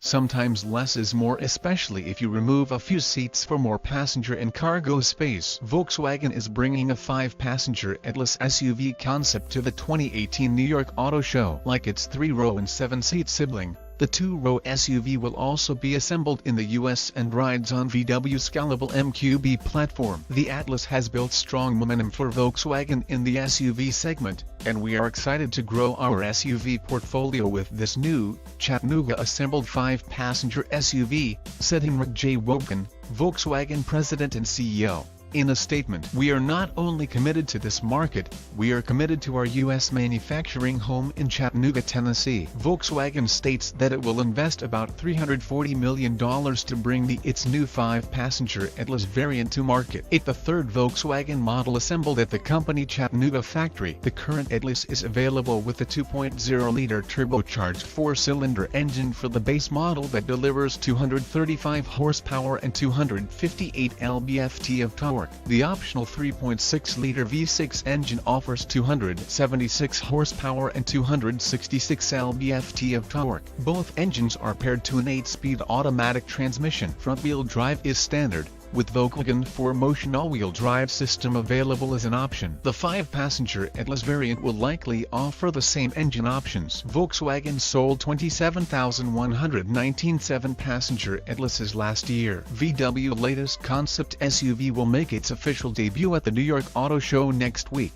Sometimes less is more, especially if you remove a few seats for more passenger and cargo space. Volkswagen is bringing a 5-passenger Atlas SUV concept to the 2018 New York Auto Show. Like its 3-row and 7-seat sibling, the 2-row SUV will also be assembled in the US and rides on VW's scalable MQB platform. The Atlas has built strong momentum for Volkswagen in the SUV segment, and we are excited to grow our SUV portfolio with this new, Chattanooga-assembled 5-passenger SUV, said Hinrich J. Woebcken, Volkswagen President and CEO. In a statement, "We are not only committed to this market, we are committed to our U.S. manufacturing home in Chattanooga, Tennessee." Volkswagen states that it will invest about $340 million to bring its new 5-passenger Atlas variant to market. It's the third Volkswagen model assembled at the company Chattanooga factory. The current Atlas is available with the 2.0-liter turbocharged 4-cylinder engine for the base model that delivers 235 horsepower and 258 lb-ft of torque. The optional 3.6-liter V6 engine offers 276 horsepower and 266 lb-ft of torque. Both engines are paired to an 8-speed automatic transmission. Front-wheel drive is standard, with Volkswagen 4Motion all-wheel drive system available as an option. The 5-passenger Atlas variant will likely offer the same engine options. Volkswagen sold 27,119 7-passenger Atlases last year. VW's latest concept SUV will make its official debut at the New York Auto Show next week.